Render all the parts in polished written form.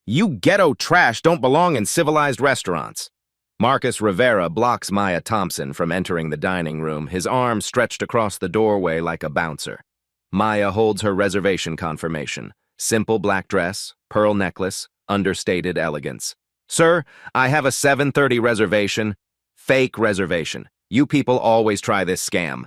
You ghetto trash don't belong in civilized restaurants. Marcus Rivera blocks Maya Thompson from entering the dining room, his arm stretched across the doorway like a bouncer. Maya holds her reservation confirmation. Simple black dress, pearl necklace, understated elegance. Sir, I have a 7:30 reservation. Fake reservation. You people always try this scam.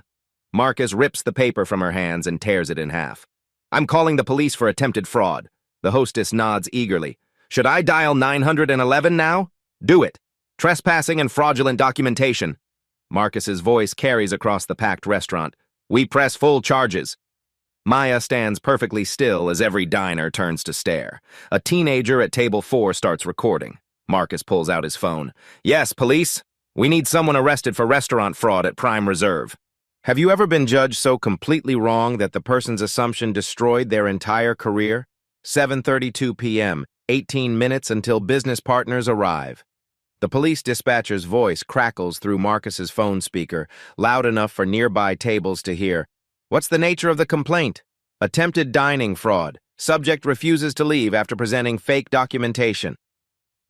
Marcus rips the paper from her hands and tears it in half. I'm calling the police for attempted fraud. The hostess nods eagerly. Should I dial 911 now? Do it. Trespassing and fraudulent documentation. Marcus's voice carries across the packed restaurant. We press full charges. Maya stands perfectly still as every diner turns to stare. A teenager at table 4 starts recording. Marcus pulls out his phone. Yes, police. We need someone arrested for restaurant fraud at Prime Reserve. Have you ever been judged so completely wrong that the person's assumption destroyed their entire career? 7:32 p.m., 18 minutes until business partners arrive. The police dispatcher's voice crackles through Marcus's phone speaker, loud enough for nearby tables to hear. What's the nature of the complaint? Attempted dining fraud. Subject refuses to leave after presenting fake documentation.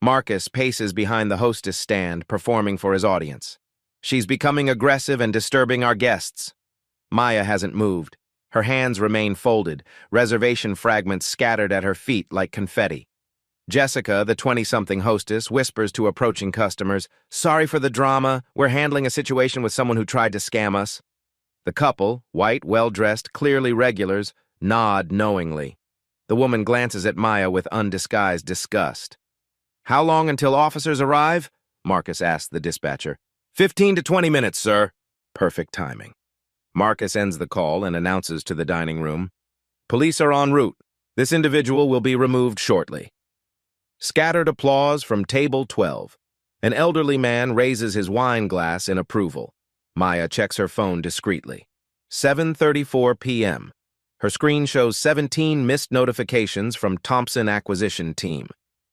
Marcus paces behind the hostess stand, performing for his audience. She's becoming aggressive and disturbing our guests. Maya hasn't moved. Her hands remain folded, reservation fragments scattered at her feet like confetti. Jessica, the 20-something hostess, whispers to approaching customers, "Sorry for the drama. We're handling a situation with someone who tried to scam us." The couple, white, well-dressed, clearly regulars, nod knowingly. The woman glances at Maya with undisguised disgust. How long until officers arrive? Marcus asked the dispatcher. 15 to 20 minutes, sir. Perfect timing. Marcus ends the call and announces to the dining room, police are en route. This individual will be removed shortly. Scattered applause from table 12. An elderly man raises his wine glass in approval. Maya checks her phone discreetly. 7:34 p.m. Her screen shows 17 missed notifications from Thompson Acquisition Team.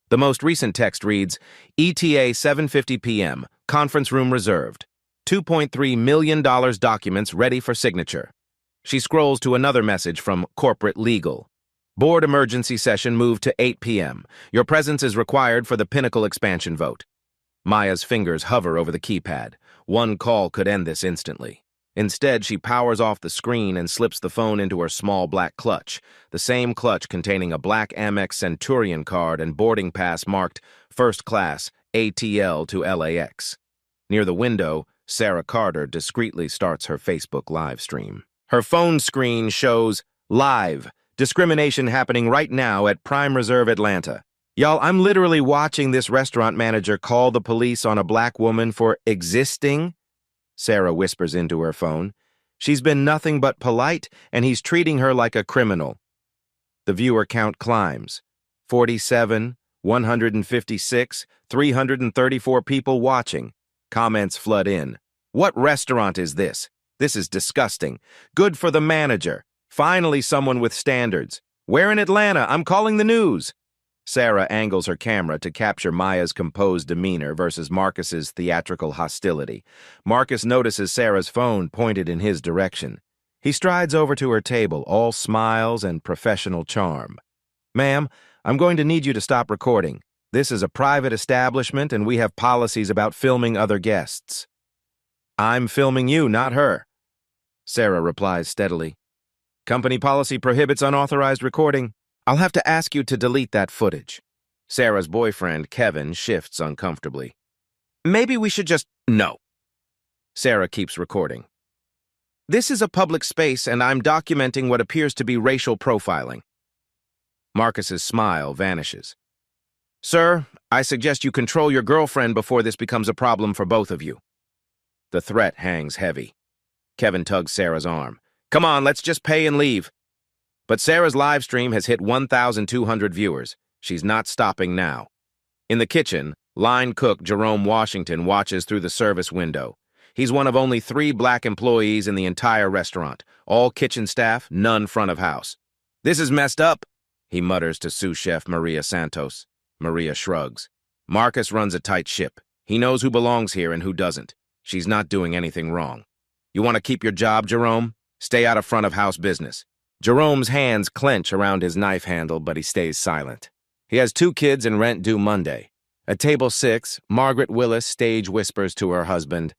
The most recent text reads, ETA 7:50 p.m., conference room reserved. $2.3 million documents ready for signature. She scrolls to another message from corporate legal. Board emergency session moved to 8 p.m. Your presence is required for the Pinnacle expansion vote. Maya's fingers hover over the keypad. One call could end this instantly. Instead, she powers off the screen and slips the phone into her small black clutch, the same clutch containing a black Amex Centurion card and boarding pass marked First Class, ATL to LAX. Near the window, Sarah Carter discreetly starts her Facebook live stream. Her phone screen shows live, discrimination happening right now at Prime Reserve Atlanta. Y'all, I'm literally watching this restaurant manager call the police on a black woman for existing. Sarah whispers into her phone. She's been nothing but polite, and he's treating her like a criminal. The viewer count climbs. 47, 156, 334 people watching. Comments flood in. What restaurant is this? This is disgusting. Good for the manager. Finally someone with standards. Where in Atlanta? I'm calling the news. Sarah angles her camera to capture Maya's composed demeanor versus Marcus's theatrical hostility. Marcus notices Sarah's phone pointed in his direction. He strides over to her table, all smiles and professional charm. Ma'am, I'm going to need you to stop recording. This is a private establishment and we have policies about filming other guests. I'm filming you, not her. Sarah replies steadily. Company policy prohibits unauthorized recording. I'll have to ask you to delete that footage. Sarah's boyfriend, Kevin, shifts uncomfortably. Maybe we should just... No. Sarah keeps recording. This is a public space and I'm documenting what appears to be racial profiling. Marcus's smile vanishes. Sir, I suggest you control your girlfriend before this becomes a problem for both of you. The threat hangs heavy. Kevin tugs Sarah's arm. Come on, let's just pay and leave. But Sarah's live stream has hit 1,200 viewers. She's not stopping now. In the kitchen, line cook Jerome Washington watches through the service window. He's one of only 3 black employees in the entire restaurant. All kitchen staff, none front of house. This is messed up, he mutters to sous chef Maria Santos. Maria shrugs. Marcus runs a tight ship. He knows who belongs here and who doesn't. She's not doing anything wrong. You want to keep your job, Jerome? Stay out of front of house business. Jerome's hands clench around his knife handle, but he stays silent. He has 2 kids and rent due Monday. At table 6, Margaret Willis stage whispers to her husband,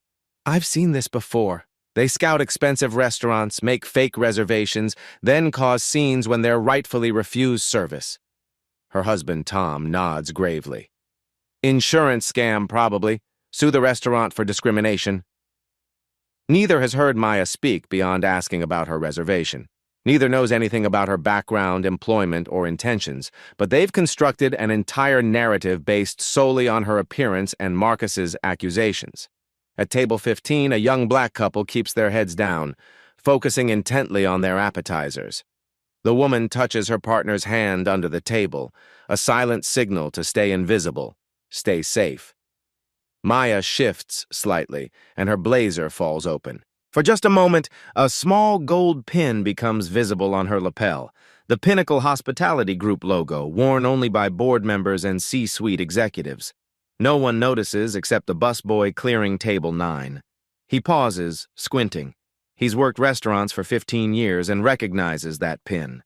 "I've seen this before. They scout expensive restaurants, make fake reservations, then cause scenes when they're rightfully refused service." Her husband, Tom, nods gravely. "Insurance scam, probably. Sue the restaurant for discrimination." Neither has heard Maya speak beyond asking about her reservation. Neither knows anything about her background, employment, or intentions, but they've constructed an entire narrative based solely on her appearance and Marcus's accusations. At table 15, a young black couple keeps their heads down, focusing intently on their appetizers. The woman touches her partner's hand under the table, a silent signal to stay invisible, stay safe. Maya shifts slightly, and her blazer falls open. For just a moment, a small gold pin becomes visible on her lapel, the Pinnacle Hospitality Group logo, worn only by board members and C-suite executives. No one notices except the busboy clearing table 9. He pauses, squinting. He's worked restaurants for 15 years and recognizes that pin.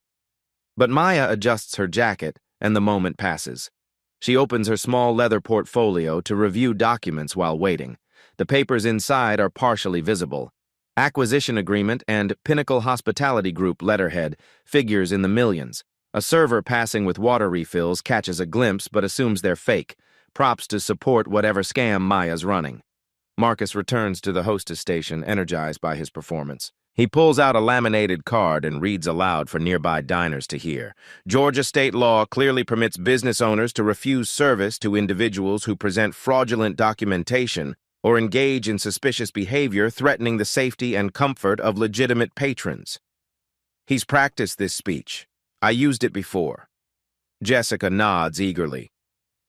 But Maya adjusts her jacket, and the moment passes. She opens her small leather portfolio to review documents while waiting. The papers inside are partially visible. Acquisition agreement and Pinnacle Hospitality Group letterhead figures in the millions. A server passing with water refills catches a glimpse but assumes they're fake, props to support whatever scam Maya's running. Marcus returns to the hostess station, energized by his performance. He pulls out a laminated card and reads aloud for nearby diners to hear. Georgia state law clearly permits business owners to refuse service to individuals who present fraudulent documentation or engage in suspicious behavior threatening the safety and comfort of legitimate patrons. He's practiced this speech. I used it before. Jessica nods eagerly.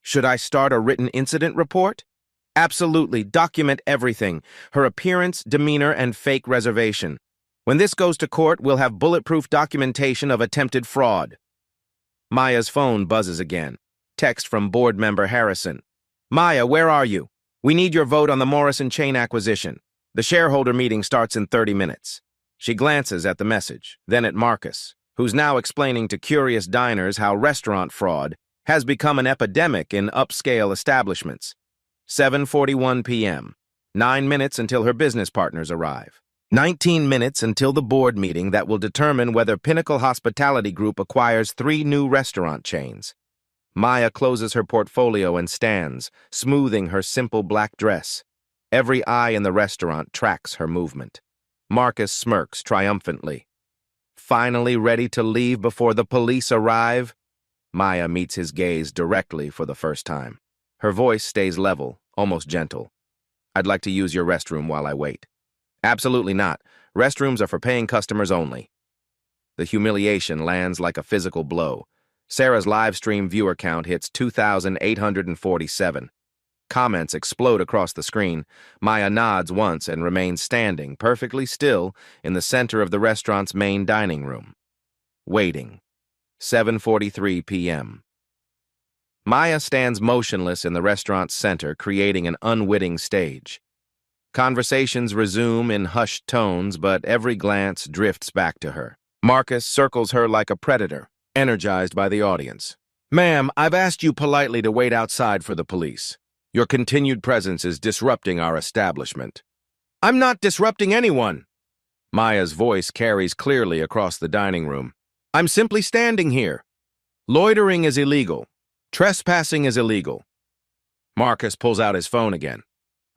Should I start a written incident report? Absolutely. Document everything. Her appearance, demeanor, and fake reservation. When this goes to court, we'll have bulletproof documentation of attempted fraud. Maya's phone buzzes again. Text from board member Harrison. Maya, where are you? We need your vote on the Morrison chain acquisition. The shareholder meeting starts in 30 minutes. She glances at the message, then at Marcus, who's now explaining to curious diners how restaurant fraud has become an epidemic in upscale establishments. 7:41 p.m. 9 minutes until her business partners arrive. 19 minutes until the board meeting that will determine whether Pinnacle Hospitality Group acquires 3 new restaurant chains. Maya closes her portfolio and stands, smoothing her simple black dress. Every eye in the restaurant tracks her movement. Marcus smirks triumphantly. Finally ready to leave before the police arrive? Maya meets his gaze directly for the first time. Her voice stays level, almost gentle. I'd like to use your restroom while I wait. Absolutely not. Restrooms are for paying customers only. The humiliation lands like a physical blow. Sarah's live stream viewer count hits 2,847. Comments explode across the screen. Maya nods once and remains standing, perfectly still, in the center of the restaurant's main dining room. Waiting. 7:43 p.m. Maya stands motionless in the restaurant's center, creating an unwitting stage. Conversations resume in hushed tones, but every glance drifts back to her. Marcus circles her like a predator, energized by the audience. Ma'am, I've asked you politely to wait outside for the police. Your continued presence is disrupting our establishment. I'm not disrupting anyone. Maya's voice carries clearly across the dining room. I'm simply standing here. Loitering is illegal. Trespassing is illegal. Marcus pulls out his phone again.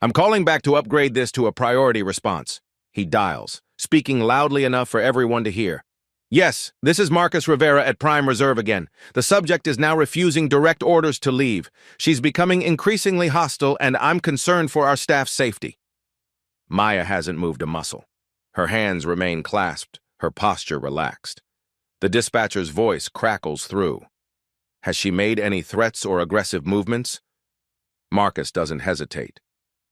I'm calling back to upgrade this to a priority response. He dials, speaking loudly enough for everyone to hear. Yes, this is Marcus Rivera at Prime Reserve again. The subject is now refusing direct orders to leave. She's becoming increasingly hostile, and I'm concerned for our staff's safety. Maya hasn't moved a muscle. Her hands remain clasped, her posture relaxed. The dispatcher's voice crackles through. Has she made any threats or aggressive movements? Marcus doesn't hesitate.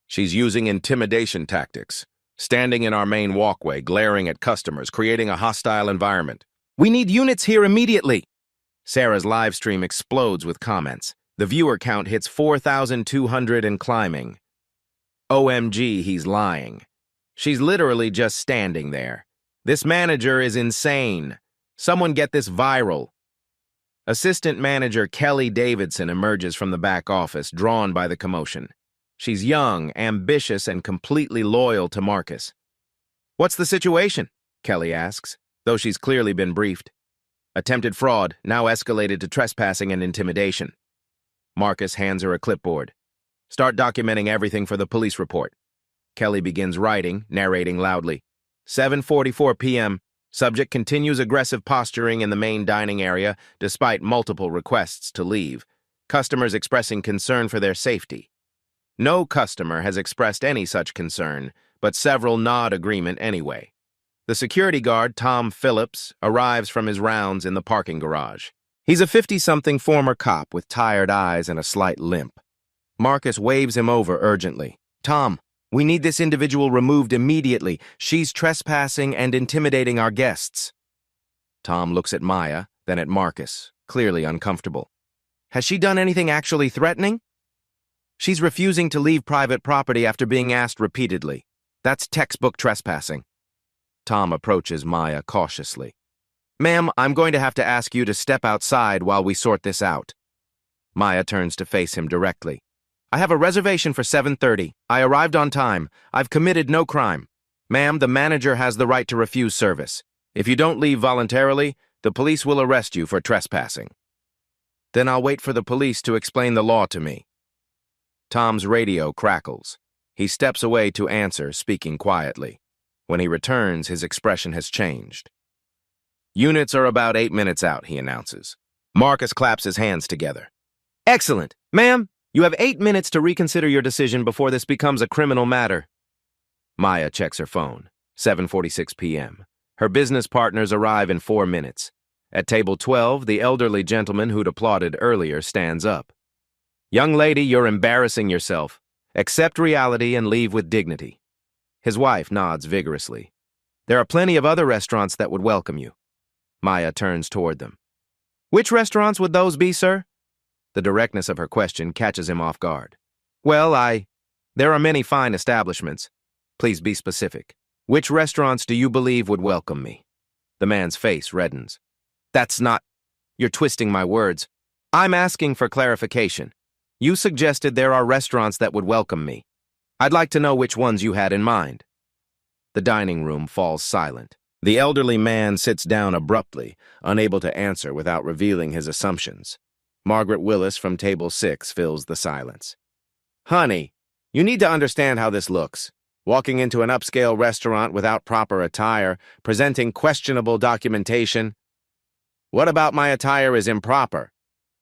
She's using intimidation tactics, standing in our main walkway, glaring at customers, creating a hostile environment. We need units here immediately. Sarah's live stream explodes with comments. The viewer count hits 4,200 and climbing. OMG, he's lying. She's literally just standing there. This manager is insane. Someone get this viral. Assistant Manager Kelly Davidson emerges from the back office, drawn by the commotion. She's young, ambitious, and completely loyal to Marcus. "What's the situation?" Kelly asks, though she's clearly been briefed. "Attempted fraud, now escalated to trespassing and intimidation." Marcus hands her a clipboard. "Start documenting everything for the police report." Kelly begins writing, narrating loudly. 7:44 p.m. Subject continues aggressive posturing in the main dining area despite multiple requests to leave. Customers expressing concern for their safety. No customer has expressed any such concern, but several nod agreement anyway. The security guard, Tom Phillips, arrives from his rounds in the parking garage. He's a 50-something former cop with tired eyes and a slight limp. Marcus waves him over urgently. "Tom, we need this individual removed immediately. She's trespassing and intimidating our guests." Tom looks at Maya, then at Marcus, clearly uncomfortable. "Has she done anything actually threatening?" "She's refusing to leave private property after being asked repeatedly. That's textbook trespassing." Tom approaches Maya cautiously. "Ma'am, I'm going to have to ask you to step outside while we sort this out." Maya turns to face him directly. "I have a reservation for 7:30. I arrived on time. I've committed no crime. Ma'am, the manager has the right to refuse service. If you don't leave voluntarily, the police will arrest you for trespassing." "Then I'll wait for the police to explain the law to me." Tom's radio crackles. He steps away to answer, speaking quietly. When he returns, his expression has changed. "Units are about 8 minutes out," he announces. Marcus claps his hands together. "Excellent. Ma'am, you have 8 minutes to reconsider your decision before this becomes a criminal matter." Maya checks her phone. 7:46 p.m. Her business partners arrive in 4 minutes. At table 12, the elderly gentleman who'd applauded earlier stands up. "Young lady, you're embarrassing yourself. Accept reality and leave with dignity." His wife nods vigorously. "There are plenty of other restaurants that would welcome you." Maya turns toward them. "Which restaurants would those be, sir?" The directness of her question catches him off guard. "Well, there are many fine establishments." "Please be specific. Which restaurants do you believe would welcome me?" The man's face reddens. "That's not... You're twisting my words. I'm asking for clarification. You suggested there are restaurants that would welcome me. I'd like to know which ones you had in mind." The dining room falls silent. The elderly man sits down abruptly, unable to answer without revealing his assumptions. Margaret Willis from table 6 fills the silence. "Honey, you need to understand how this looks. Walking into an upscale restaurant without proper attire, presenting questionable documentation." "What about my attire is improper?"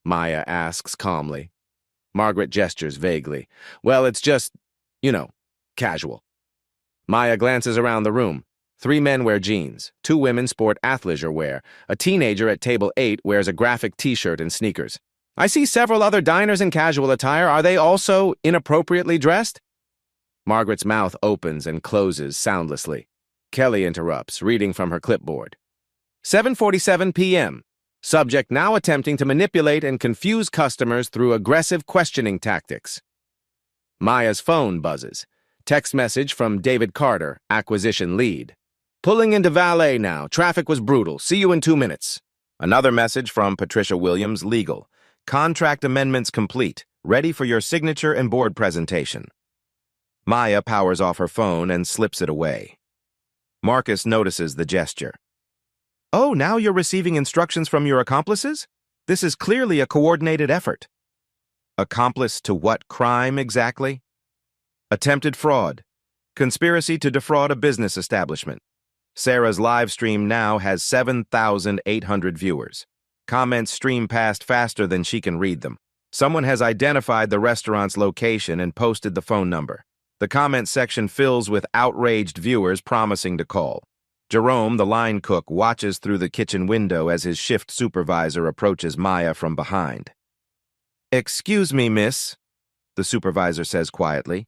Maya asks calmly. Margaret gestures vaguely. "Well, it's just, casual." Maya glances around the room. 3 men wear jeans. 2 women sport athleisure wear. A teenager at table 8 wears a graphic t-shirt and sneakers. "I see several other diners in casual attire. Are they also inappropriately dressed?" Margaret's mouth opens and closes soundlessly. Kelly interrupts, reading from her clipboard. 7:47 p.m. Subject now attempting to manipulate and confuse customers through aggressive questioning tactics. Maya's phone buzzes. Text message from David Carter, acquisition lead. "Pulling into valet now. Traffic was brutal. See you in 2 minutes." Another message from Patricia Williams, legal. "Contract amendments complete. Ready for your signature and board presentation." Maya powers off her phone and slips it away. Marcus notices the gesture. "Oh, now you're receiving instructions from your accomplices? This is clearly a coordinated effort." Accomplice to what crime exactly? Attempted fraud. Conspiracy to defraud a business establishment. Sarah's live stream now has 7,800 viewers. Comments stream past faster than she can read them. Someone has identified the restaurant's location and posted the phone number. The comment section fills with outraged viewers promising to call. Jerome, the line cook, watches through the kitchen window as his shift supervisor approaches Maya from behind. "Excuse me, miss," the supervisor says quietly.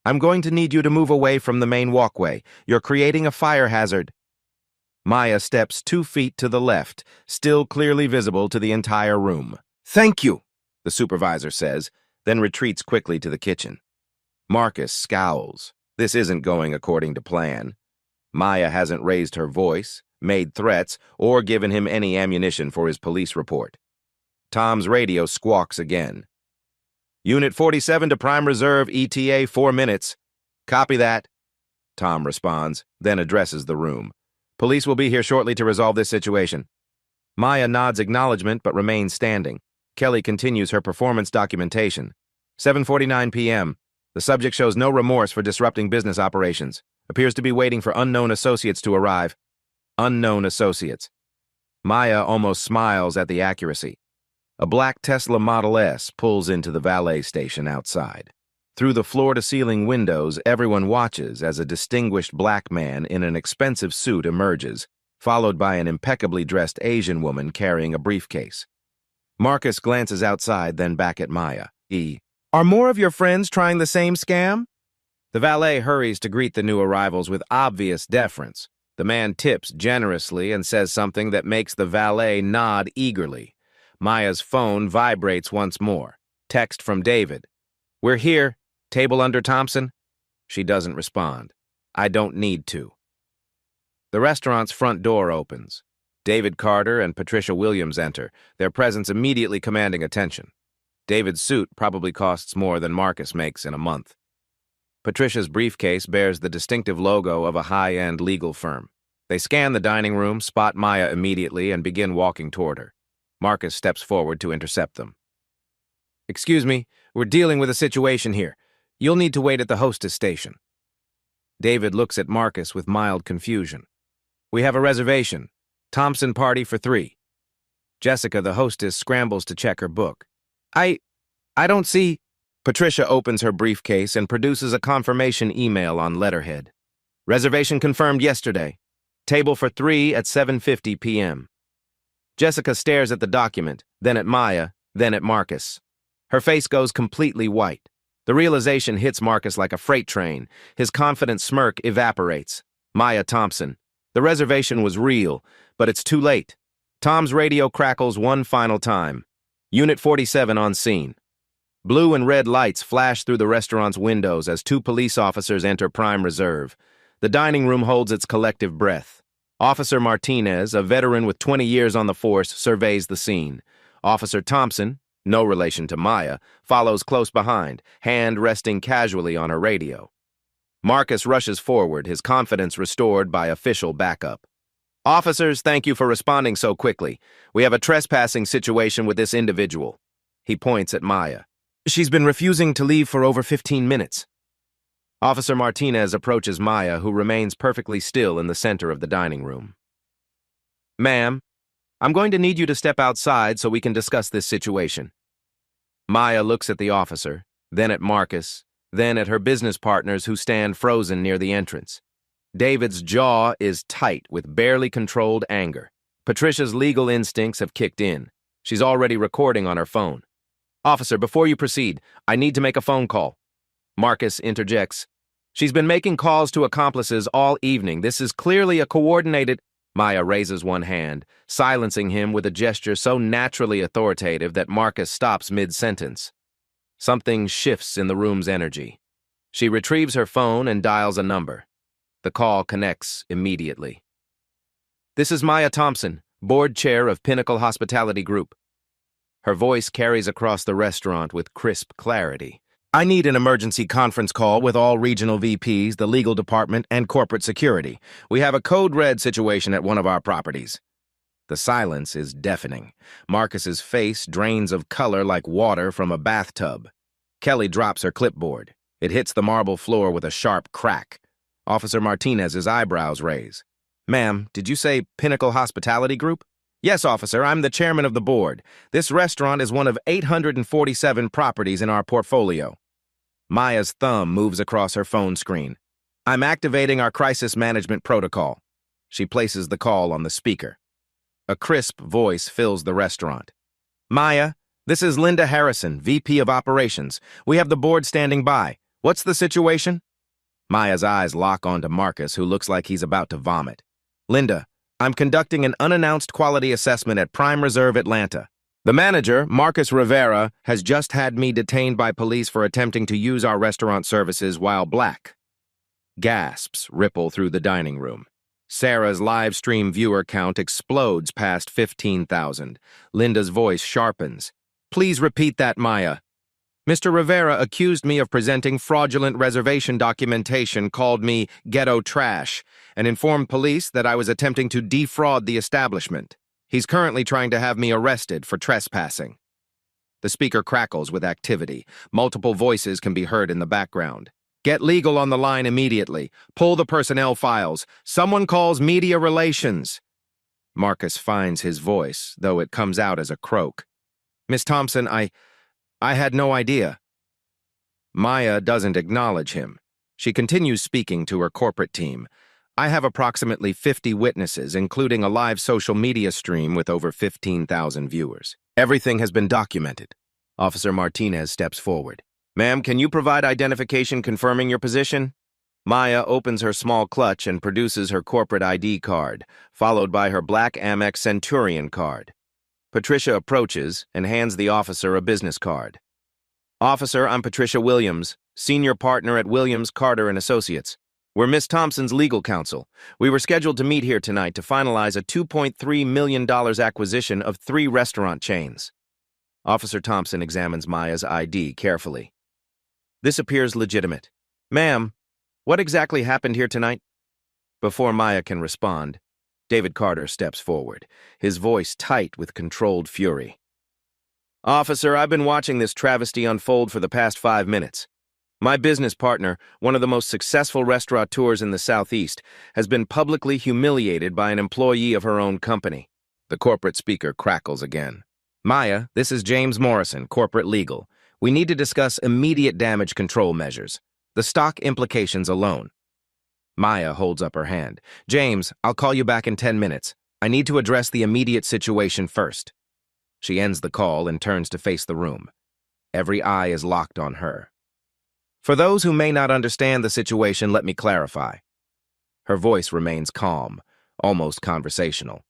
"I'm going to need you to move away from the main walkway. You're creating a fire hazard." Maya steps 2 feet to the left, still clearly visible to the entire room. "Thank you," the supervisor says, then retreats quickly to the kitchen. Marcus scowls. This isn't going according to plan. Maya hasn't raised her voice, made threats, or given him any ammunition for his police report. Tom's radio squawks again. Unit 47 to Prime Reserve, ETA 4 minutes. Copy that. Tom responds, then addresses the room. Police will be here shortly to resolve this situation. Maya nods acknowledgement but remains standing. Kelly continues her performance documentation. 7:49 p.m. The subject shows no remorse for disrupting business operations. Appears to be waiting for unknown associates to arrive. Unknown associates. Maya almost smiles at the accuracy. A black Tesla Model S pulls into the valet station outside. Through the floor-to-ceiling windows, everyone watches as a distinguished black man in an expensive suit emerges, followed by an impeccably dressed Asian woman carrying a briefcase. Marcus glances outside, then back at Maya. Are more of your friends trying the same scam? The valet hurries to greet the new arrivals with obvious deference. The man tips generously and says something that makes the valet nod eagerly. Maya's phone vibrates once more. Text from David. We're here. Table under Thompson? She doesn't respond. I don't need to. The restaurant's front door opens. David Carter and Patricia Williams enter, their presence immediately commanding attention. David's suit probably costs more than Marcus makes in a month. Patricia's briefcase bears the distinctive logo of a high-end legal firm. They scan the dining room, spot Maya immediately, and begin walking toward her. Marcus steps forward to intercept them. Excuse me, we're dealing with a situation here. You'll need to wait at the hostess station. David looks at Marcus with mild confusion. We have a reservation. Thompson party for 3. Jessica, the hostess, scrambles to check her book. I don't see... Patricia opens her briefcase and produces a confirmation email on letterhead. Reservation confirmed yesterday. Table for 3 at 7:50 p.m. Jessica stares at the document, then at Maya, then at Marcus. Her face goes completely white. The realization hits Marcus like a freight train. His confident smirk evaporates. Maya Thompson. The reservation was real, but it's too late. Tom's radio crackles one final time. Unit 47 on scene. Blue and red lights flash through the restaurant's windows as 2 police officers enter Prime Reserve. The dining room holds its collective breath. Officer Martinez, a veteran with 20 years on the force, surveys the scene. Officer Thompson, no relation to Maya, follows close behind, hand resting casually on her radio. Marcus rushes forward, his confidence restored by official backup. Officers, thank you for responding so quickly. We have a trespassing situation with this individual. He points at Maya. She's been refusing to leave for over 15 minutes. Officer Martinez approaches Maya, who remains perfectly still in the center of the dining room. Ma'am, I'm going to need you to step outside so we can discuss this situation. Maya looks at the officer, then at Marcus, then at her business partners who stand frozen near the entrance. David's jaw is tight with barely controlled anger. Patricia's legal instincts have kicked in. She's already recording on her phone. Officer, before you proceed, I need to make a phone call. Marcus interjects. She's been making calls to accomplices all evening. This is clearly a coordinated... Maya raises one hand, silencing him with a gesture so naturally authoritative that Marcus stops mid-sentence. Something shifts in the room's energy. She retrieves her phone and dials a number. The call connects immediately. This is Maya Thompson, board chair of Pinnacle Hospitality Group. Her voice carries across the restaurant with crisp clarity. I need an emergency conference call with all regional VPs, the legal department, and corporate security. We have a code red situation at one of our properties. The silence is deafening. Marcus's face drains of color like water from a bathtub. Kelly drops her clipboard. It hits the marble floor with a sharp crack. Officer Martinez's eyebrows raise. Ma'am, did you say Pinnacle Hospitality Group? Yes, officer, I'm the chairman of the board. This restaurant is one of 847 properties in our portfolio. Maya's thumb moves across her phone screen. I'm activating our crisis management protocol. She places the call on the speaker. A crisp voice fills the restaurant. Maya, this is Linda Harrison, VP of Operations. We have the board standing by. What's the situation? Maya's eyes lock onto Marcus, who looks like he's about to vomit. Linda, I'm conducting an unannounced quality assessment at Prime Reserve Atlanta. The manager, Marcus Rivera, has just had me detained by police for attempting to use our restaurant services while black. Gasps ripple through the dining room. Sarah's live stream viewer count explodes past 15,000. Linda's voice sharpens. Please repeat that, Maya. Mr. Rivera accused me of presenting fraudulent reservation documentation, called me ghetto trash, and informed police that I was attempting to defraud the establishment. He's currently trying to have me arrested for trespassing. The speaker crackles with activity. Multiple voices can be heard in the background. Get legal on the line immediately. Pull the personnel files. Someone calls media relations. Marcus finds his voice, though it comes out as a croak. Miss Thompson, I had no idea. Maya doesn't acknowledge him. She continues speaking to her corporate team. I have approximately 50 witnesses, including a live social media stream with over 15,000 viewers. Everything has been documented. Officer Martinez steps forward. Ma'am, can you provide identification confirming your position? Maya opens her small clutch and produces her corporate ID card, followed by her black Amex Centurion card. Patricia approaches and hands the officer a business card. Officer, I'm Patricia Williams, senior partner at Williams, Carter & Associates. We're Miss Thompson's legal counsel. We were scheduled to meet here tonight to finalize a $2.3 million acquisition of 3 restaurant chains. Officer Thompson examines Maya's ID carefully. This appears legitimate. Ma'am, what exactly happened here tonight? Before Maya can respond, David Carter steps forward, his voice tight with controlled fury. Officer, I've been watching this travesty unfold for the past 5 minutes. My business partner, one of the most successful restaurateurs in the Southeast, has been publicly humiliated by an employee of her own company. The corporate speaker crackles again. Maya, this is James Morrison, corporate legal. We need to discuss immediate damage control measures. The stock implications alone. Maya holds up her hand. James, I'll call you back in 10 minutes. I need to address the immediate situation first. She ends the call and turns to face the room. Every eye is locked on her. For those who may not understand the situation, let me clarify. Her voice remains calm, almost conversational.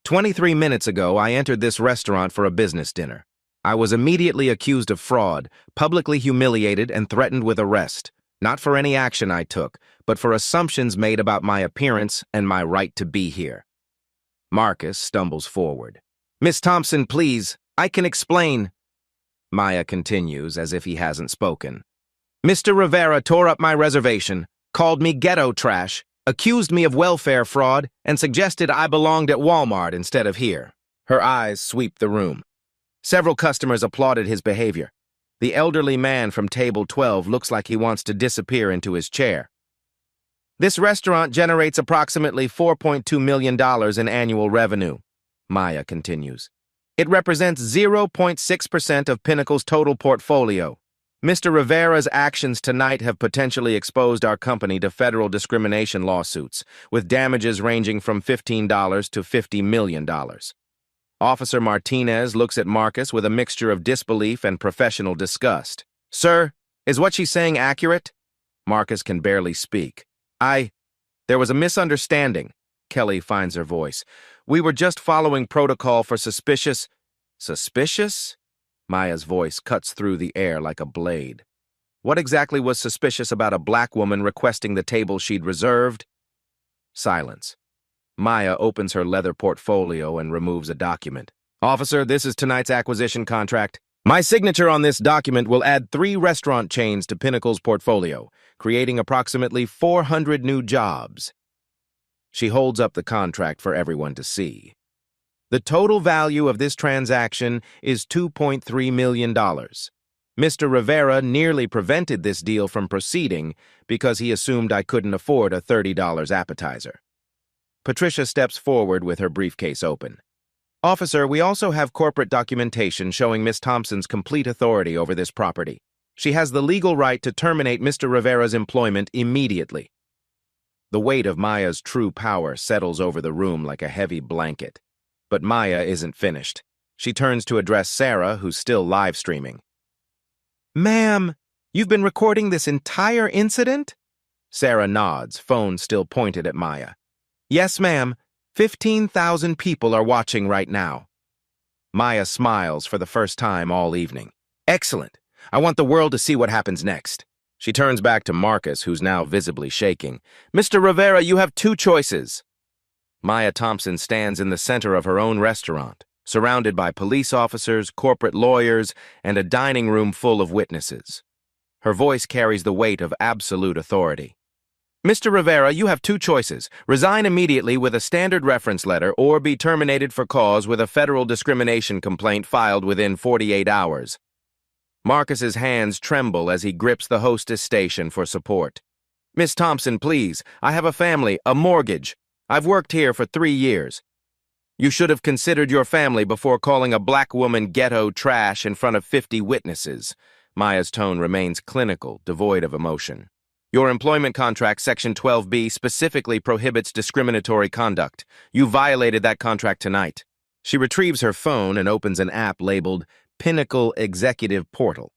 23 minutes ago, I entered this restaurant for a business dinner. I was immediately accused of fraud, publicly humiliated, and threatened with arrest. Not for any action I took, but for assumptions made about my appearance and my right to be here. Marcus stumbles forward. Miss Thompson, please, I can explain. Maya continues as if he hasn't spoken. Mr. Rivera tore up my reservation, called me ghetto trash, accused me of welfare fraud, and suggested I belonged at Walmart instead of here. Her eyes sweep the room. Several customers applauded his behavior. The elderly man from table 12 looks like he wants to disappear into his chair. This restaurant generates approximately $4.2 million in annual revenue, Maya continues. It represents 0.6% of Pinnacle's total portfolio. Mr. Rivera's actions tonight have potentially exposed our company to federal discrimination lawsuits, with damages ranging from $15 to $50 million. Officer Martinez looks at Marcus with a mixture of disbelief and professional disgust. Sir, is what she's saying accurate? Marcus can barely speak. There was a misunderstanding. Kelly finds her voice. We were just following protocol for suspicious... Suspicious? Maya's voice cuts through the air like a blade. What exactly was suspicious about a black woman requesting the table she'd reserved? Silence. Maya opens her leather portfolio and removes a document. Officer, this is tonight's acquisition contract. My signature on this document will add 3 restaurant chains to Pinnacle's portfolio, creating approximately 400 new jobs. She holds up the contract for everyone to see. The total value of this transaction is $2.3 million. Mr. Rivera nearly prevented this deal from proceeding because he assumed I couldn't afford a $30 appetizer. Patricia steps forward with her briefcase open. Officer, we also have corporate documentation showing Miss Thompson's complete authority over this property. She has the legal right to terminate Mr. Rivera's employment immediately. The weight of Maya's true power settles over the room like a heavy blanket. But Maya isn't finished. She turns to address Sarah, who's still live streaming. Ma'am, you've been recording this entire incident? Sarah nods, phone still pointed at Maya. Yes, ma'am. 15,000 people are watching right now. Maya smiles for the first time all evening. Excellent. I want the world to see what happens next. She turns back to Marcus, who's now visibly shaking. Mr. Rivera, you have two choices. Maya Thompson stands in the center of her own restaurant, surrounded by police officers, corporate lawyers, and a dining room full of witnesses. Her voice carries the weight of absolute authority. Mr. Rivera, you have two choices. Resign immediately with a standard reference letter or be terminated for cause with a federal discrimination complaint filed within 48 hours. Marcus's hands tremble as he grips the hostess station for support. Miss Thompson, please. I have a family, a mortgage. I've worked here for 3 years. You should have considered your family before calling a black woman ghetto trash in front of 50 witnesses. Maya's tone remains clinical, devoid of emotion. Your employment contract, Section 12B, specifically prohibits discriminatory conduct. You violated that contract tonight. She retrieves her phone and opens an app labeled Pinnacle Executive Portal.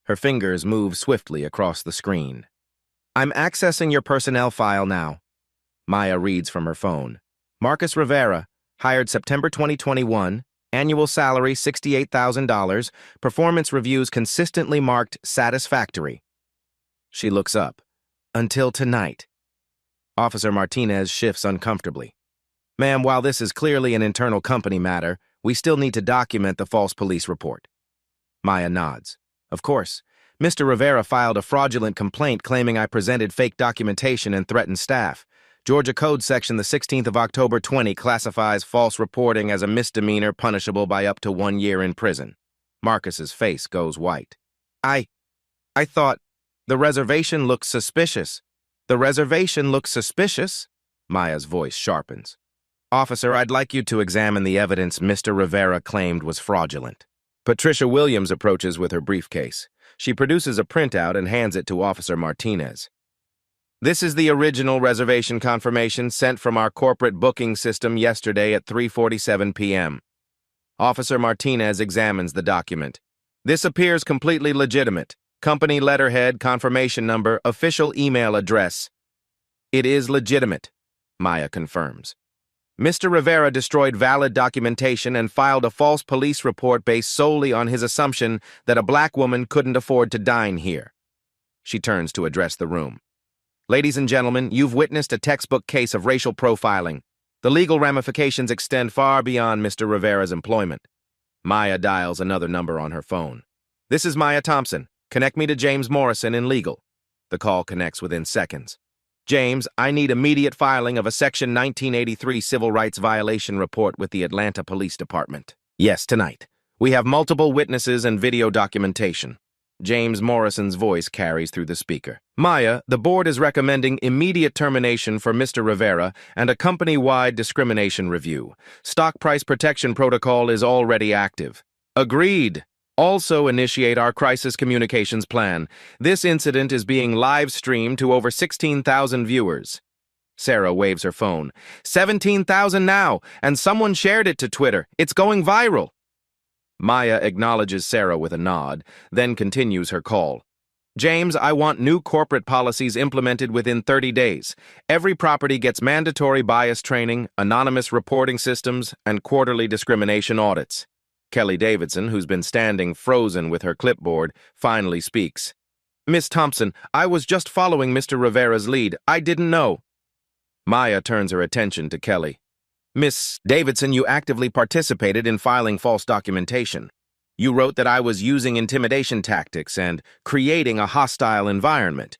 Her fingers move swiftly across the screen. I'm accessing your personnel file now. Maya reads from her phone. Marcus Rivera, hired September 2021, annual salary $68,000, performance reviews consistently marked satisfactory. She looks up. Until tonight. Officer Martinez shifts uncomfortably. Ma'am, while this is clearly an internal company matter, we still need to document the false police report. Maya nods. Of course. Mr. Rivera filed a fraudulent complaint claiming I presented fake documentation and threatened staff. Georgia Code Section the 16th of October 20 classifies false reporting as a misdemeanor punishable by up to 1 year in prison. Marcus's face goes white. I thought... The reservation looks suspicious. The reservation looks suspicious? Maya's voice sharpens. Officer, I'd like you to examine the evidence Mr. Rivera claimed was fraudulent. Patricia Williams approaches with her briefcase. She produces a printout and hands it to Officer Martinez. This is the original reservation confirmation sent from our corporate booking system yesterday at 3:47 p.m. Officer Martinez examines the document. This appears completely legitimate. Company letterhead, confirmation number, official email address. It is legitimate, Maya confirms. Mr. Rivera destroyed valid documentation and filed a false police report based solely on his assumption that a black woman couldn't afford to dine here. She turns to address the room. Ladies and gentlemen, you've witnessed a textbook case of racial profiling. The legal ramifications extend far beyond Mr. Rivera's employment. Maya dials another number on her phone. This is Maya Thompson. Connect me to James Morrison in legal. The call connects within seconds. James, I need immediate filing of a Section 1983 civil rights violation report with the Atlanta Police Department. Yes, tonight. We have multiple witnesses and video documentation. James Morrison's voice carries through the speaker. Maya, the board is recommending immediate termination for Mr. Rivera and a company-wide discrimination review. Stock price protection protocol is already active. Agreed. Also initiate our crisis communications plan. This incident is being live-streamed to over 16,000 viewers. Sarah waves her phone. 17,000 now, and someone shared it to Twitter. It's going viral. Maya acknowledges Sarah with a nod, then continues her call. James, I want new corporate policies implemented within 30 days. Every property gets mandatory bias training, anonymous reporting systems, and quarterly discrimination audits. Kelly Davidson, who's been standing frozen with her clipboard, finally speaks. Miss Thompson, I was just following Mr. Rivera's lead. I didn't know. Maya turns her attention to Kelly. Miss Davidson, you actively participated in filing false documentation. You wrote that I was using intimidation tactics and creating a hostile environment.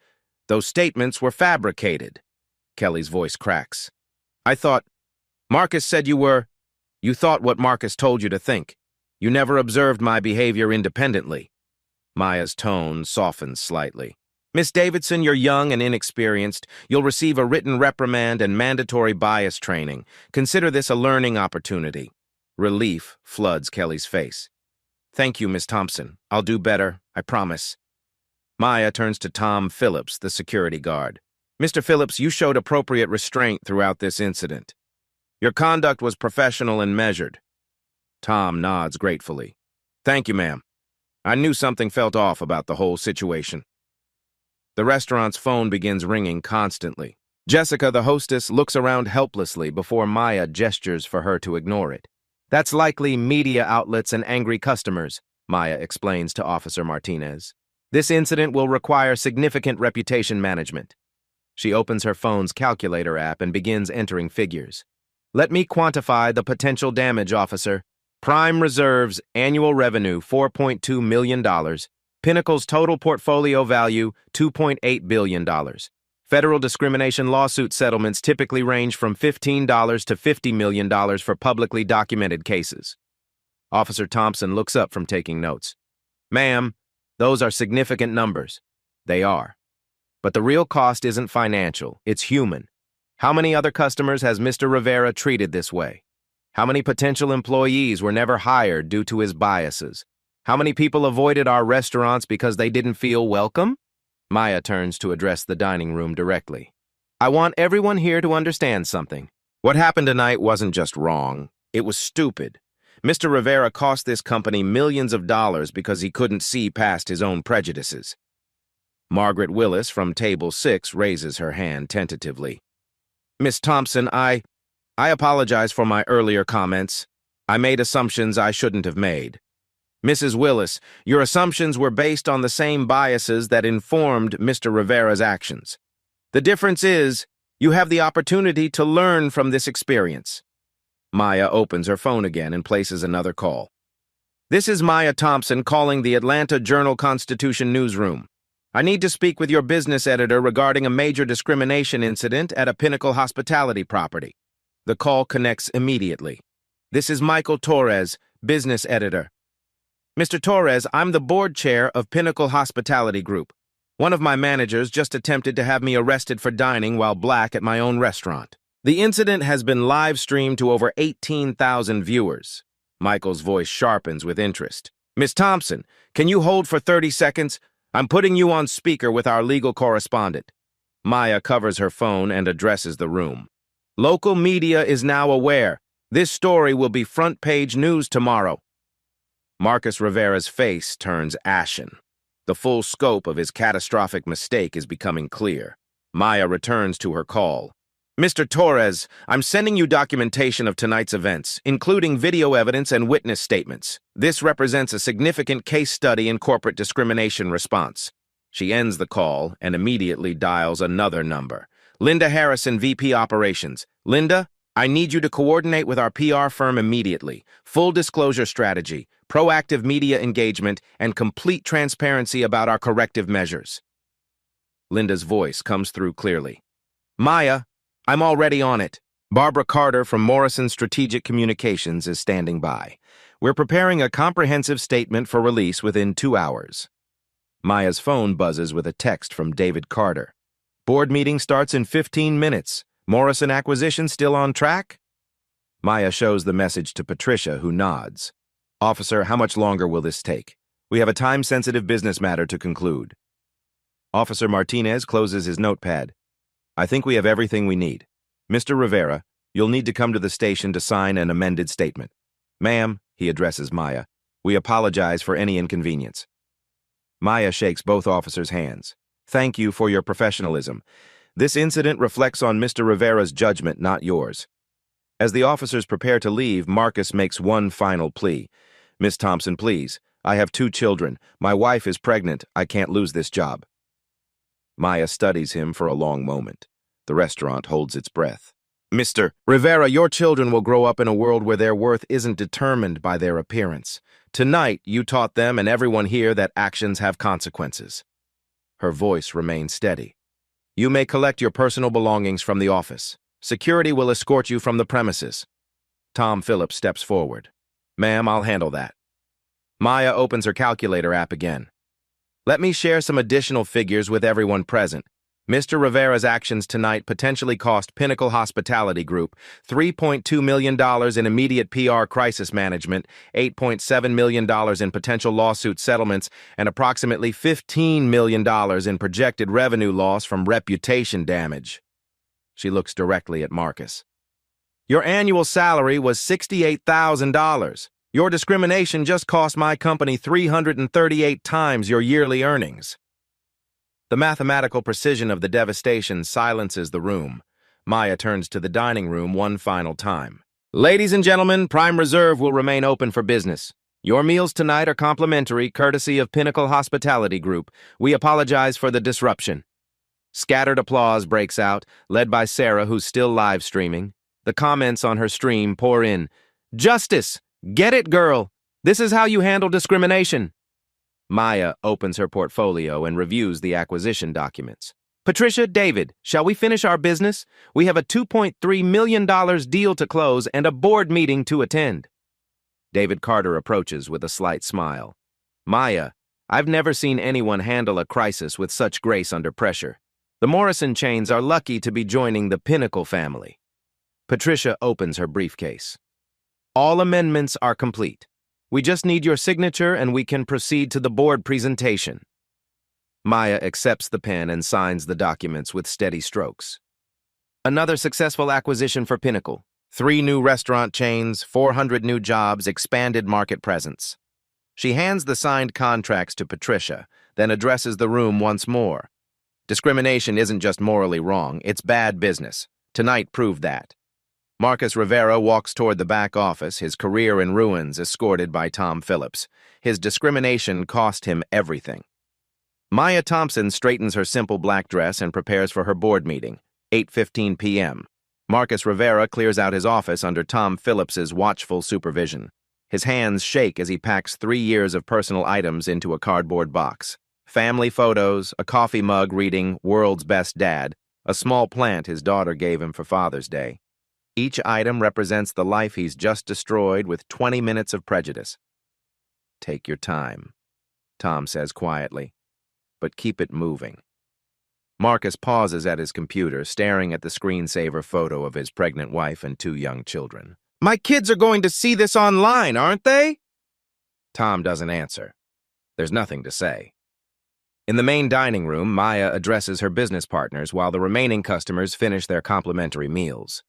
Those statements were fabricated. Kelly's voice cracks. I thought, Marcus said you thought what Marcus told you to think. You never observed my behavior independently. Maya's tone softens slightly. Miss Davidson, you're young and inexperienced. You'll receive a written reprimand and mandatory bias training. Consider this a learning opportunity. Relief floods Kelly's face. Thank you, Miss Thompson. I'll do better, I promise. Maya turns to Tom Phillips, the security guard. Mr. Phillips, you showed appropriate restraint throughout this incident. Your conduct was professional and measured. Tom nods gratefully. Thank you, ma'am. I knew something felt off about the whole situation. The restaurant's phone begins ringing constantly. Jessica, the hostess, looks around helplessly before Maya gestures for her to ignore it. That's likely media outlets and angry customers, Maya explains to Officer Martinez. This incident will require significant reputation management. She opens her phone's calculator app and begins entering figures. Let me quantify the potential damage, officer. Prime Reserve's annual revenue, $4.2 million. Pinnacle's total portfolio value, $2.8 billion. Federal discrimination lawsuit settlements typically range from $15 to $50 million for publicly documented cases. Officer Thompson looks up from taking notes. Ma'am, those are significant numbers. They are. But the real cost isn't financial, it's human. How many other customers has Mr. Rivera treated this way? How many potential employees were never hired due to his biases? How many people avoided our restaurants because they didn't feel welcome? Maya turns to address the dining room directly. I want everyone here to understand something. What happened tonight wasn't just wrong, it was stupid. Mr. Rivera cost this company millions of dollars because he couldn't see past his own prejudices. Margaret Willis from Table 6 raises her hand tentatively. Miss Thompson, I apologize for my earlier comments. I made assumptions I shouldn't have made. Mrs. Willis, your assumptions were based on the same biases that informed Mr. Rivera's actions. The difference is, you have the opportunity to learn from this experience. Maya opens her phone again and places another call. This is Maya Thompson calling the Atlanta Journal-Constitution newsroom. I need to speak with your business editor regarding a major discrimination incident at a Pinnacle hospitality property. The call connects immediately. This is Michael Torres, business editor. Mr. Torres, I'm the board chair of Pinnacle Hospitality Group. One of my managers just attempted to have me arrested for dining while black at my own restaurant. The incident has been live-streamed to over 18,000 viewers. Michael's voice sharpens with interest. Miss Thompson, can you hold for 30 seconds? I'm putting you on speaker with our legal correspondent. Maya covers her phone and addresses the room. Local media is now aware. This story will be front-page news tomorrow. Marcus Rivera's face turns ashen. The full scope of his catastrophic mistake is becoming clear. Maya returns to her call. Mr. Torres, I'm sending you documentation of tonight's events, including video evidence and witness statements. This represents a significant case study in corporate discrimination response. She ends the call and immediately dials another number. Linda Harrison, VP Operations. Linda, I need you to coordinate with our PR firm immediately. Full disclosure strategy, proactive media engagement, and complete transparency about our corrective measures. Linda's voice comes through clearly. Maya, I'm already on it. Barbara Carter from Morrison Strategic Communications is standing by. We're preparing a comprehensive statement for release within 2 hours. Maya's phone buzzes with a text from David Carter. Board meeting starts in 15 minutes. Morrison acquisition still on track? Maya shows the message to Patricia, who nods. Officer, how much longer will this take? We have a time-sensitive business matter to conclude. Officer Martinez closes his notepad. I think we have everything we need. Mr. Rivera, you'll need to come to the station to sign an amended statement. Ma'am, he addresses Maya, we apologize for any inconvenience. Maya shakes both officers' hands. Thank you for your professionalism. This incident reflects on Mr. Rivera's judgment, not yours. As the officers prepare to leave, Marcus makes one final plea. Miss Thompson, please. I have 2 children. My wife is pregnant. I can't lose this job. Maya studies him for a long moment. The restaurant holds its breath. Mr. Rivera, your children will grow up in a world where their worth isn't determined by their appearance. Tonight, you taught them and everyone here that actions have consequences. Her voice remains steady. You may collect your personal belongings from the office. Security will escort you from the premises. Tom Phillips steps forward. Ma'am, I'll handle that. Maya opens her calculator app again. Let me share some additional figures with everyone present. Mr. Rivera's actions tonight potentially cost Pinnacle Hospitality Group $3.2 million in immediate PR crisis management, $8.7 million in potential lawsuit settlements, and approximately $15 million in projected revenue loss from reputation damage. She looks directly at Marcus. Your annual salary was $68,000. Your discrimination just cost my company 338 times your yearly earnings. The mathematical precision of the devastation silences the room. Maya turns to the dining room one final time. Ladies and gentlemen, Prime Reserve will remain open for business. Your meals tonight are complimentary, courtesy of Pinnacle Hospitality Group. We apologize for the disruption. Scattered applause breaks out, led by Sarah, who's still live streaming. The comments on her stream pour in. Justice! Get it, girl! This is how you handle discrimination. Maya opens her portfolio and reviews the acquisition documents. Patricia, David, shall we finish our business? We have a $2.3 million deal to close and a board meeting to attend. David Carter approaches with a slight smile. Maya, I've never seen anyone handle a crisis with such grace under pressure. The Morrison chains are lucky to be joining the Pinnacle family. Patricia opens her briefcase. All amendments are complete. We just need your signature and we can proceed to the board presentation. Maya accepts the pen and signs the documents with steady strokes. Another successful acquisition for Pinnacle. 3 new restaurant chains, 400 new jobs, expanded market presence. She hands the signed contracts to Patricia, then addresses the room once more. Discrimination isn't just morally wrong, it's bad business. Tonight proved that. Marcus Rivera walks toward the back office, his career in ruins, escorted by Tom Phillips. His discrimination cost him everything. Maya Thompson straightens her simple black dress and prepares for her board meeting, 8:15 p.m. Marcus Rivera clears out his office under Tom Phillips's watchful supervision. His hands shake as he packs 3 years of personal items into a cardboard box. Family photos, a coffee mug reading "World's Best Dad," a small plant his daughter gave him for Father's Day. Each item represents the life he's just destroyed with 20 minutes of prejudice. Take your time, Tom says quietly, but keep it moving. Marcus pauses at his computer, staring at the screensaver photo of his pregnant wife and 2 young children. My kids are going to see this online, aren't they? Tom doesn't answer. There's nothing to say. In the main dining room, Maya addresses her business partners while the remaining customers finish their complimentary meals.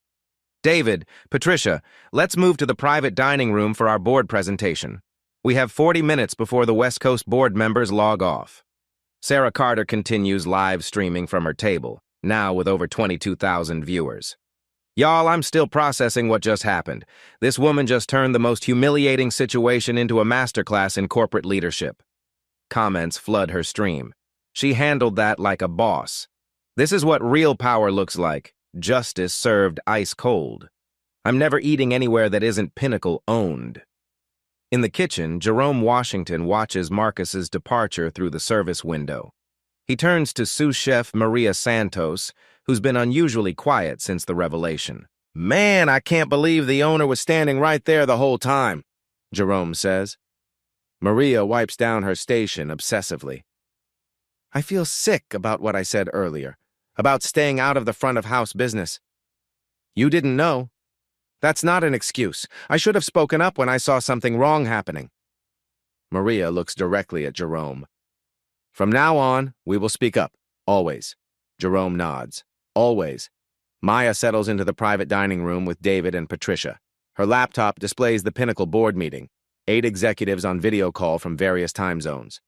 David, Patricia, let's move to the private dining room for our board presentation. We have 40 minutes before the West Coast board members log off. Sarah Carter continues live streaming from her table, now with over 22,000 viewers. Y'all, I'm still processing what just happened. This woman just turned the most humiliating situation into a masterclass in corporate leadership. Comments flood her stream. She handled that like a boss. This is what real power looks like. Justice served ice cold. I'm never eating anywhere that isn't Pinnacle owned. In the kitchen, Jerome Washington watches Marcus's departure through the service window. He turns to sous chef Maria Santos, who's been unusually quiet since the revelation. Man, I can't believe the owner was standing right there the whole time, Jerome says. Maria wipes down her station obsessively. I feel sick about what I said earlier, about staying out of the front-of-house business. You didn't know. That's not an excuse. I should have spoken up when I saw something wrong happening. Maria looks directly at Jerome. From now on, we will speak up. Always. Jerome nods. Always. Maya settles into the private dining room with David and Patricia. Her laptop displays the Pinnacle board meeting. 8 executives on video call from various time zones.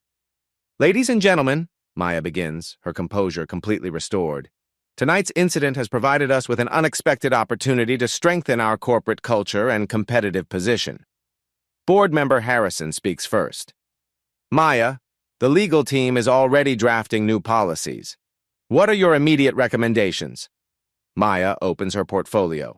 Ladies and gentlemen, Maya begins, her composure completely restored. Tonight's incident has provided us with an unexpected opportunity to strengthen our corporate culture and competitive position. Board member Harrison speaks first. Maya, the legal team is already drafting new policies. What are your immediate recommendations? Maya opens her portfolio.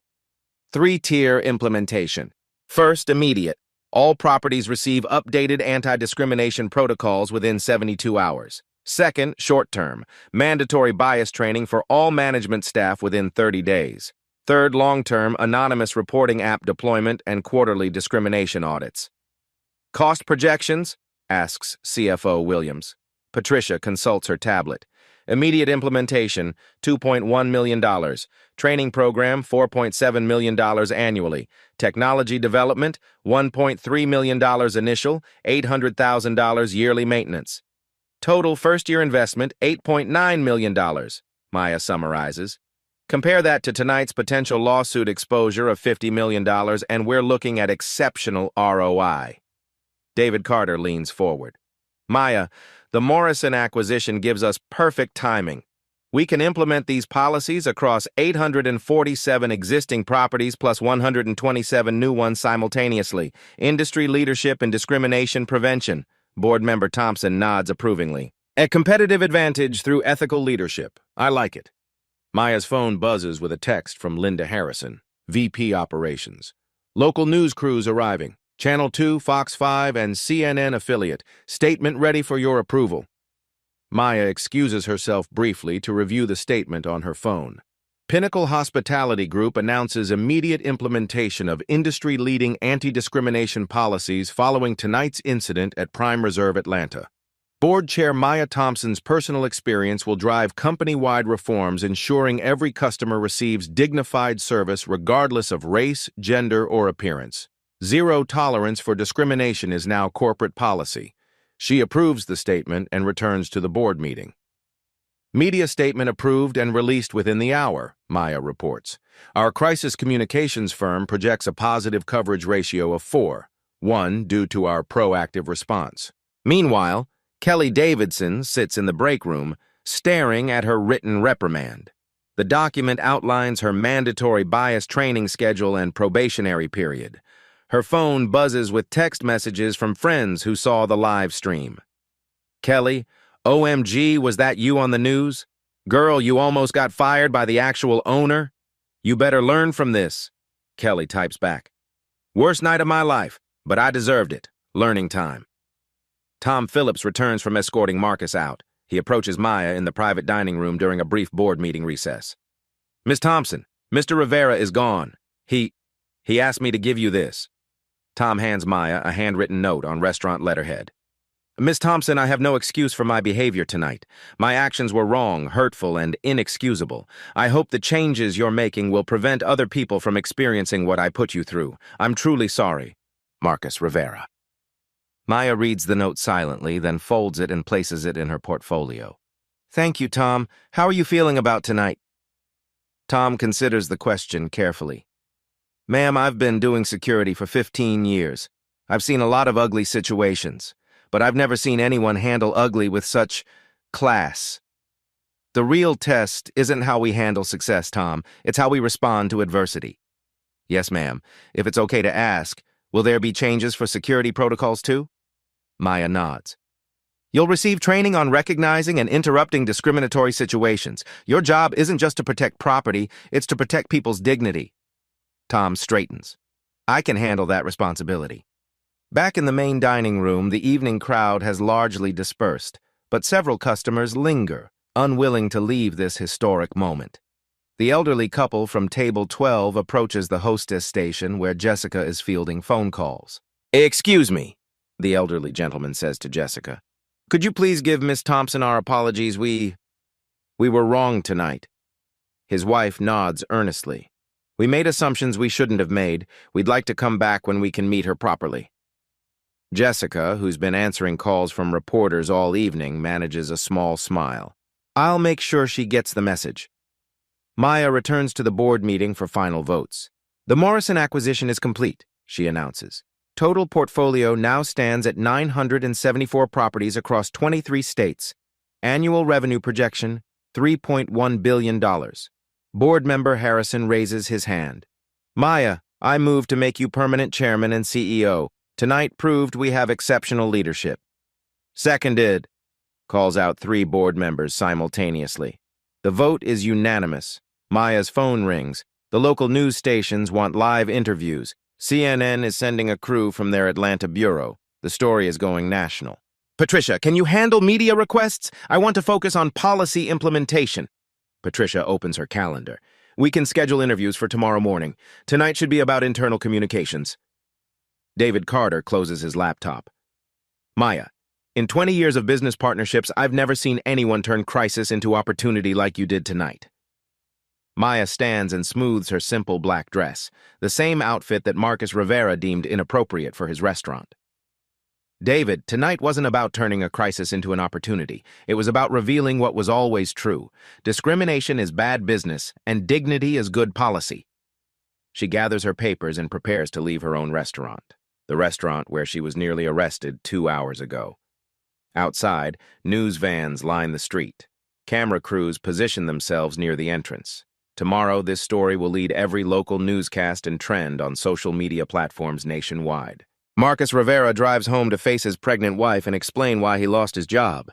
3-tier implementation. First, immediate. All properties receive updated anti-discrimination protocols within 72 hours. Second, short-term, mandatory bias training for all management staff within 30 days. Third, long-term, anonymous reporting app deployment and quarterly discrimination audits. Cost projections? Asks CFO Williams. Patricia consults her tablet. Immediate implementation, $2.1 million. Training program, $4.7 million annually. Technology development, $1.3 million initial, $800,000 yearly maintenance. Total first-year investment, $8.9 million, Maya summarizes. Compare that to tonight's potential lawsuit exposure of $50 million, and we're looking at exceptional ROI. David Carter leans forward. Maya, the Morrison acquisition gives us perfect timing. We can implement these policies across 847 existing properties plus 127 new ones simultaneously. Industry leadership and discrimination prevention. Board member Thompson nods approvingly. A competitive advantage through ethical leadership. I like it. Maya's phone buzzes with a text from Linda Harrison, VP Operations. Local news crews arriving. Channel 2, Fox 5, and CNN affiliate. Statement ready for your approval. Maya excuses herself briefly to review the statement on her phone. Pinnacle Hospitality Group announces immediate implementation of industry-leading anti-discrimination policies following tonight's incident at Prime Reserve Atlanta. Board Chair Maya Thompson's personal experience will drive company-wide reforms ensuring every customer receives dignified service regardless of race, gender, or appearance. Zero tolerance for discrimination is now corporate policy. She approves the statement and returns to the board meeting. Media statement approved and released within the hour, Maya reports. Our crisis communications firm projects a positive coverage ratio of 4:1 due to our proactive response. Meanwhile, Kelly Davidson sits in the break room, staring at her written reprimand. The document outlines her mandatory bias training schedule and probationary period. Her phone buzzes with text messages from friends who saw the live stream. Kelly, OMG, was that you on the news? Girl, you almost got fired by the actual owner? You better learn from this. Kelly types back. Worst night of my life, but I deserved it. Learning time. Tom Phillips returns from escorting Marcus out. He approaches Maya in the private dining room during a brief board meeting recess. Miss Thompson, Mr. Rivera is gone. He asked me to give you this. Tom hands Maya a handwritten note on restaurant letterhead. Miss Thompson, I have no excuse for my behavior tonight. My actions were wrong, hurtful, and inexcusable. I hope the changes you're making will prevent other people from experiencing what I put you through. I'm truly sorry. Marcus Rivera. Maya reads the note silently, then folds it and places it in her portfolio. Thank you, Tom. How are you feeling about tonight? Tom considers the question carefully. Ma'am, I've been doing security for 15 years. I've seen a lot of ugly situations, but I've never seen anyone handle ugly with such class. The real test isn't how we handle success, Tom. It's how we respond to adversity. Yes, ma'am. If it's okay to ask, will there be changes for security protocols too? Maya nods. You'll receive training on recognizing and interrupting discriminatory situations. Your job isn't just to protect property, it's to protect people's dignity. Tom straightens. I can handle that responsibility. Back in the main dining room, the evening crowd has largely dispersed, but several customers linger, unwilling to leave this historic moment. The elderly couple from table 12 approaches the hostess station where Jessica is fielding phone calls. Excuse me, the elderly gentleman says to Jessica. Could you please give Miss Thompson our apologies? We were wrong tonight. His wife nods earnestly. We made assumptions we shouldn't have made. We'd like to come back when we can meet her properly. Jessica, who's been answering calls from reporters all evening, manages a small smile. I'll make sure she gets the message. Maya returns to the board meeting for final votes. The Morrison acquisition is complete, she announces. Total portfolio now stands at 974 properties across 23 states. Annual revenue projection, $3.1 billion. Board member Harrison raises his hand. Maya, I move to make you permanent chairman and CEO. Tonight proved we have exceptional leadership. Seconded, calls out 3 board members simultaneously. The vote is unanimous. Maya's phone rings. The local news stations want live interviews. CNN is sending a crew from their Atlanta bureau. The story is going national. Patricia, can you handle media requests? I want to focus on policy implementation. Patricia opens her calendar. We can schedule interviews for tomorrow morning. Tonight should be about internal communications. David Carter closes his laptop. Maya, in 20 years of business partnerships, I've never seen anyone turn crisis into opportunity like you did tonight. Maya stands and smooths her simple black dress, the same outfit that Marcus Rivera deemed inappropriate for his restaurant. David, tonight wasn't about turning a crisis into an opportunity. It was about revealing what was always true. Discrimination is bad business, and dignity is good policy. She gathers her papers and prepares to leave her own restaurant, the restaurant where she was nearly arrested 2 hours ago. Outside, news vans line the street. Camera crews position themselves near the entrance. Tomorrow, this story will lead every local newscast and trend on social media platforms nationwide. Marcus Rivera drives home to face his pregnant wife and explain why he lost his job.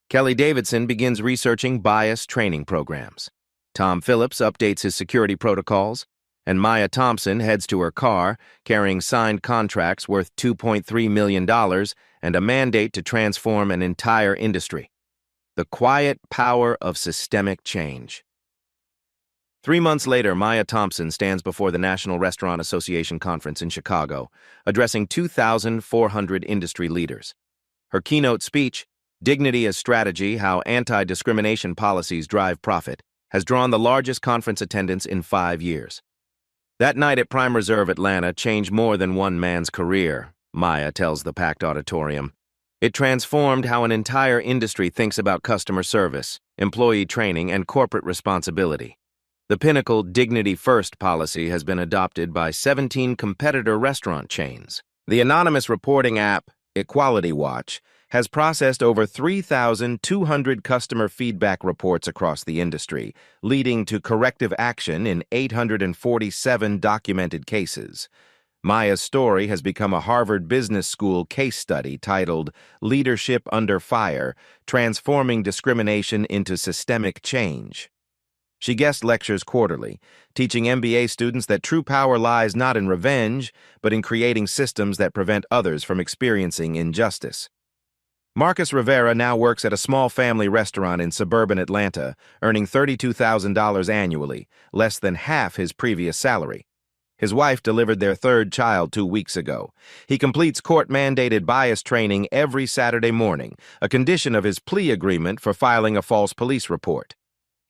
Kelly Davidson begins researching bias training programs. Tom Phillips updates his security protocols, and Maya Thompson heads to her car, carrying signed contracts worth $2.3 million and a mandate to transform an entire industry. The quiet power of systemic change. 3 months later, Maya Thompson stands before the National Restaurant Association Conference in Chicago, addressing 2,400 industry leaders. Her keynote speech, Dignity as Strategy: How Anti-Discrimination Policies Drive Profit, has drawn the largest conference attendance in 5 years. That night at Prime Reserve Atlanta changed more than one man's career, Maya tells the packed auditorium. It transformed how an entire industry thinks about customer service, employee training, and corporate responsibility. The pinnacle Dignity First policy has been adopted by 17 competitor restaurant chains. The anonymous reporting app, Equality Watch, has processed over 3,200 customer feedback reports across the industry, leading to corrective action in 847 documented cases. Maya's story has become a Harvard Business School case study titled Leadership Under Fire: Transforming Discrimination into Systemic Change. She guest lectures quarterly, teaching MBA students that true power lies not in revenge, but in creating systems that prevent others from experiencing injustice. Marcus Rivera now works at a small family restaurant in suburban Atlanta, earning $32,000 annually, less than half his previous salary. His wife delivered their third child 2 weeks ago. He completes court-mandated bias training every Saturday morning, a condition of his plea agreement for filing a false police report.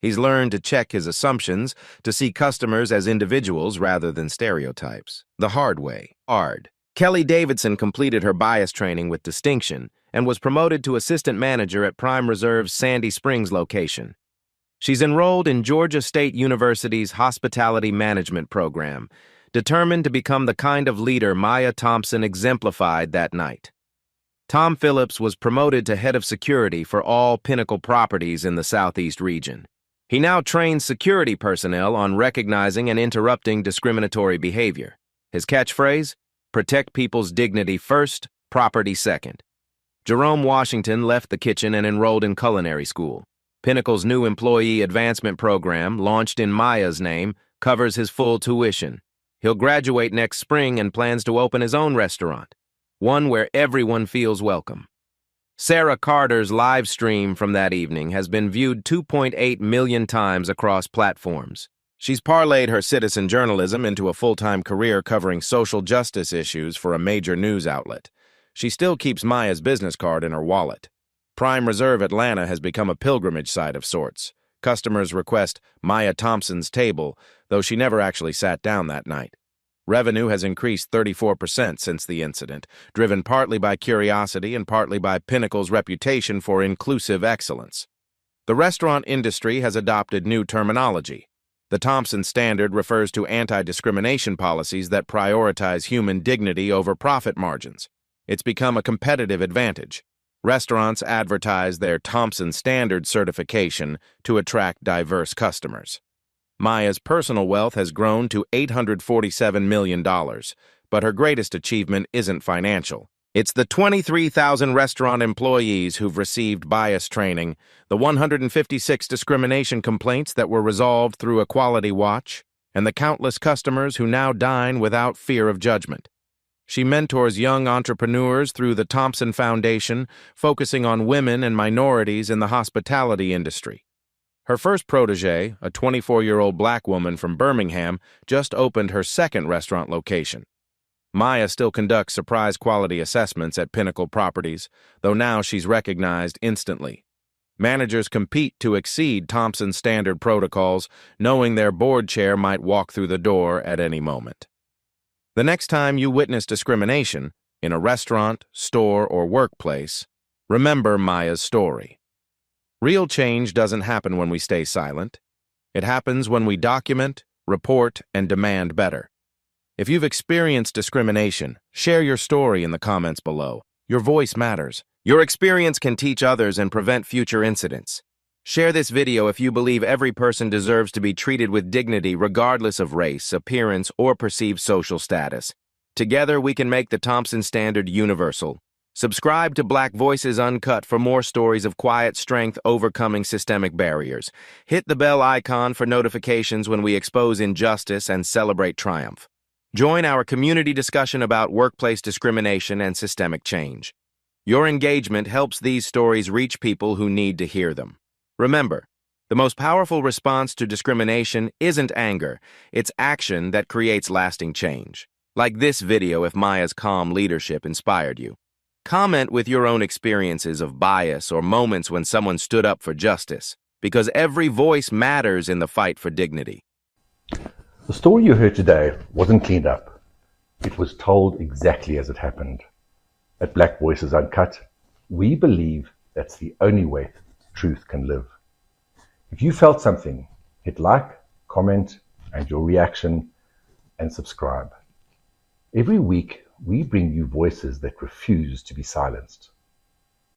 He's learned to check his assumptions, to see customers as individuals rather than stereotypes. The hard way, hard. Kelly Davidson completed her bias training with distinction and was promoted to assistant manager at Prime Reserve's Sandy Springs location. She's enrolled in Georgia State University's Hospitality Management program, determined to become the kind of leader Maya Thompson exemplified that night. Tom Phillips was promoted to head of security for all Pinnacle properties in the Southeast region. He now trains security personnel on recognizing and interrupting discriminatory behavior. His catchphrase: protect people's dignity first, property second. Jerome Washington left the kitchen and enrolled in culinary school. Pinnacle's new employee advancement program, launched in Maya's name, covers his full tuition. He'll graduate next spring and plans to open his own restaurant, one where everyone feels welcome. Sarah Carter's live stream from that evening has been viewed 2.8 million times across platforms. She's parlayed her citizen journalism into a full-time career covering social justice issues for a major news outlet. She still keeps Maya's business card in her wallet. Prime Reserve Atlanta has become a pilgrimage site of sorts. Customers request Maya Thompson's table, though she never actually sat down that night. Revenue has increased 34% since the incident, driven partly by curiosity and partly by Pinnacle's reputation for inclusive excellence. The restaurant industry has adopted new terminology. The Thompson Standard refers to anti-discrimination policies that prioritize human dignity over profit margins. It's become a competitive advantage. Restaurants advertise their Thompson Standard certification to attract diverse customers. Maya's personal wealth has grown to $847 million, but her greatest achievement isn't financial. It's the 23,000 restaurant employees who've received bias training, the 156 discrimination complaints that were resolved through Equality Watch, and the countless customers who now dine without fear of judgment. She mentors young entrepreneurs through the Thompson Foundation, focusing on women and minorities in the hospitality industry. Her first protege, a 24-year-old black woman from Birmingham, just opened her second restaurant location. Maya still conducts surprise quality assessments at Pinnacle properties, though now she's recognized instantly. Managers compete to exceed Thompson Standard protocols, knowing their board chair might walk through the door at any moment. The next time you witness discrimination, in a restaurant, store, or workplace, remember Maya's story. Real change doesn't happen when we stay silent. It happens when we document, report, and demand better. If you've experienced discrimination, share your story in the comments below. Your voice matters. Your experience can teach others and prevent future incidents. Share this video if you believe every person deserves to be treated with dignity regardless of race, appearance, or perceived social status. Together, we can make the Thompson Standard universal. Subscribe to Black Voices Uncut for more stories of quiet strength overcoming systemic barriers. Hit the bell icon for notifications when we expose injustice and celebrate triumph. Join our community discussion about workplace discrimination and systemic change. Your engagement helps these stories reach people who need to hear them. Remember, the most powerful response to discrimination isn't anger, it's action that creates lasting change. Like this video if Maya's calm leadership inspired you. Comment with your own experiences of bias or moments when someone stood up for justice, because every voice matters in the fight for dignity. The story you heard today wasn't cleaned up. It was told exactly as it happened. At Black Voices Uncut, we believe that's the only way truth can live. If you felt something, hit like, comment, and your reaction, and subscribe. Every week, we bring you voices that refuse to be silenced.